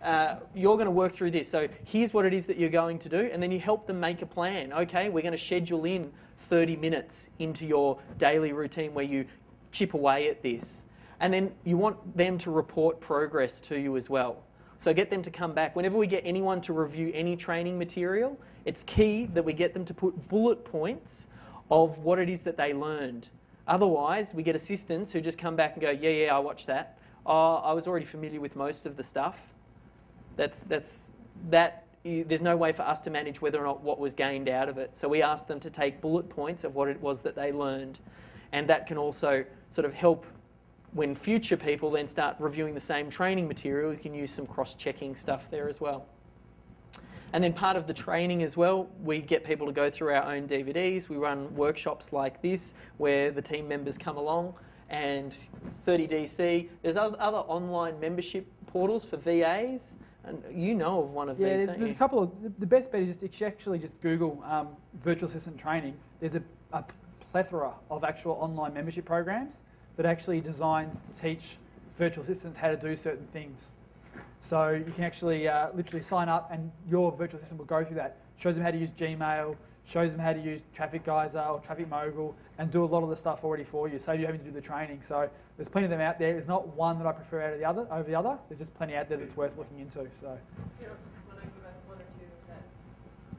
you're going to work through this. So here's what it is that you're going to do, and then you help them make a plan. Okay, we're going to schedule in 30 minutes into your daily routine where you chip away at this. And then you want them to report progress to you as well. So get them to come back. Whenever we get anyone to review any training material, it's key that we get them to put bullet points of what it is that they learned. Otherwise, we get assistants who just come back and go, yeah, I watched that. Oh, I was already familiar with most of the stuff. There's no way for us to manage whether or not what was gained out of it. So we ask them to take bullet points of what it was that they learned. And that can also sort of help when future people then start reviewing the same training material. You can use some cross-checking stuff there as well. And then part of the training as well, we get people to go through our own DVDs. We run workshops like this where the team members come along, and 30DC. There's other online membership portals for VAs. And you know of one of these, don't you? There's a couple of... The best bet is just actually just Google virtual assistant training. There's a plethora of actual online membership programs that are actually designed to teach virtual assistants how to do certain things. So you can actually literally sign up, and your virtual assistant will go through that. Shows them how to use Gmail, shows them how to use Traffic Geyser or Traffic Mogul, and do a lot of the stuff already for you, so you're having to do the training. So there's plenty of them out there. There's not one that I prefer over the other. There's just plenty out there that's worth looking into. So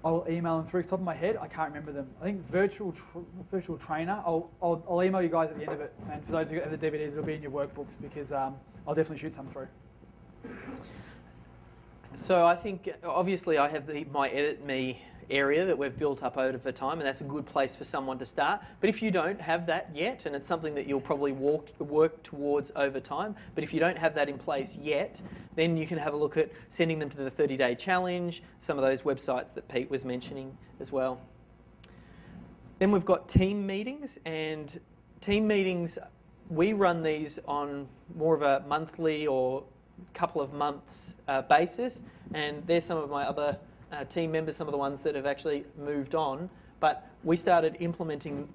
I'll email them through. Off the top of my head, I can't remember them. I think virtual trainer. I'll email you guys at the end of it. And for those who have the DVDs, it'll be in your workbooks, because I'll definitely shoot some through. So I think, obviously, I have my Edit Me area that we've built up over time, and that's a good place for someone to start. But if you don't have that yet, and it's something that you'll probably work towards over time, but if you don't have that in place yet, then you can have a look at sending them to the 30-day challenge, some of those websites that Pete was mentioning as well. Then we've got team meetings, and team meetings, we run these on more of a monthly or couple of months basis, and there's some of my other team members, some of the ones that have actually moved on, but we started implementing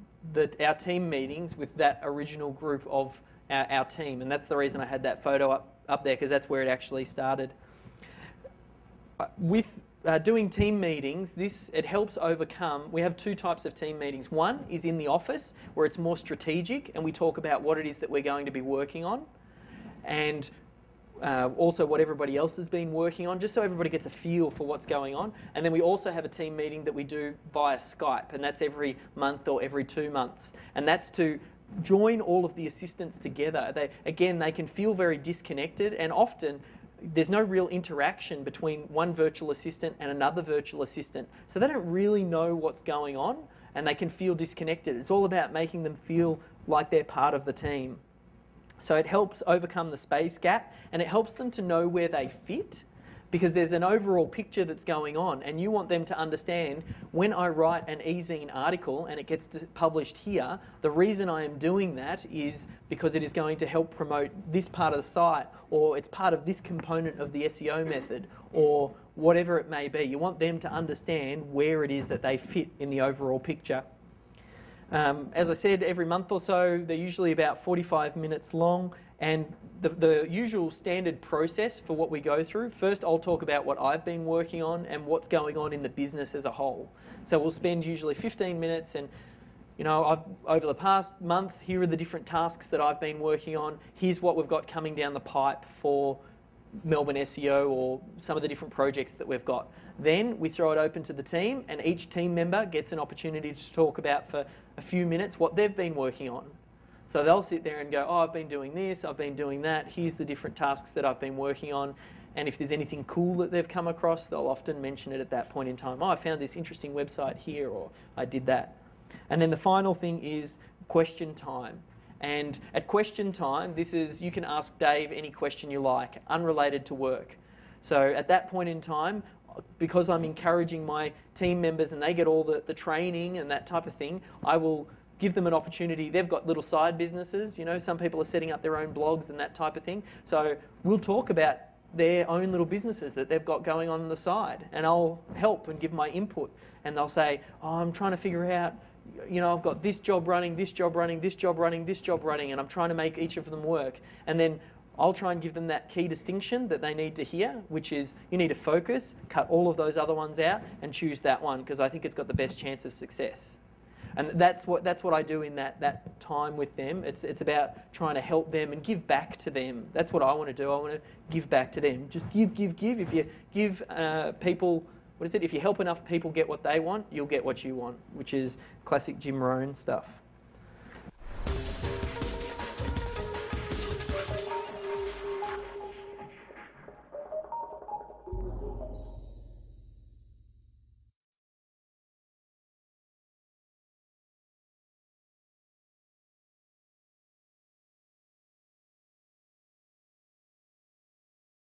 our team meetings with that original group of our team, and that's the reason I had that photo up there, because that's where it actually started. With doing team meetings, it helps overcome. We have two types of team meetings. One is in the office, where it's more strategic, and we talk about what it is that we're going to be working on, and also what everybody else has been working on, just so everybody gets a feel for what's going on. And then we also have a team meeting that we do via Skype, and that's every month or every 2 months. And that's to join all of the assistants together. They can feel very disconnected, and often there's no real interaction between one virtual assistant and another virtual assistant. So they don't really know what's going on, and they can feel disconnected. It's all about making them feel like they're part of the team. So it helps overcome the space gap, and it helps them to know where they fit, because there's an overall picture that's going on, and you want them to understand, when I write an e-zine article and it gets published here, the reason I am doing that is because it is going to help promote this part of the site, or it's part of this component of the SEO method, or whatever it may be. You want them to understand where it is that they fit in the overall picture. As I said, every month or so, they're usually about 45 minutes long, and the usual standard process for what we go through, first I'll talk about what I've been working on and what's going on in the business as a whole. So we'll spend usually 15 minutes, and over the past month, here are the different tasks that I've been working on. Here's what we've got coming down the pipe for Melbourne SEO, or some of the different projects that we've got. Then we throw it open to the team, and each team member gets an opportunity to talk about for a few minutes what they've been working on. So they'll sit there and go, oh, I've been doing this, I've been doing that, here's the different tasks that I've been working on. And if there's anything cool that they've come across, they'll often mention it at that point in time. Oh, I found this interesting website here, or I did that. And then the final thing is question time. And at question time, you can ask Dave any question you like, unrelated to work. So at that point in time, because I'm encouraging my team members and they get all the training and that type of thing, I will give them an opportunity. They've got little side businesses, some people are setting up their own blogs and that type of thing. So we'll talk about their own little businesses that they've got going on the side, and I'll help and give my input. And they'll say, oh, I'm trying to figure out, I've got this job running, this job running, this job running, this job running, and I'm trying to make each of them work. And then I'll try and give them that key distinction that they need to hear, which is you need to focus, cut all of those other ones out, and choose that one because I think it's got the best chance of success. And that's what I do in that time with them. It's about trying to help them and give back to them. That's what I want to do. I want to give back to them. Just give. If you give people, what is it? If you help enough people get what they want, you'll get what you want, which is classic Jim Rohn stuff.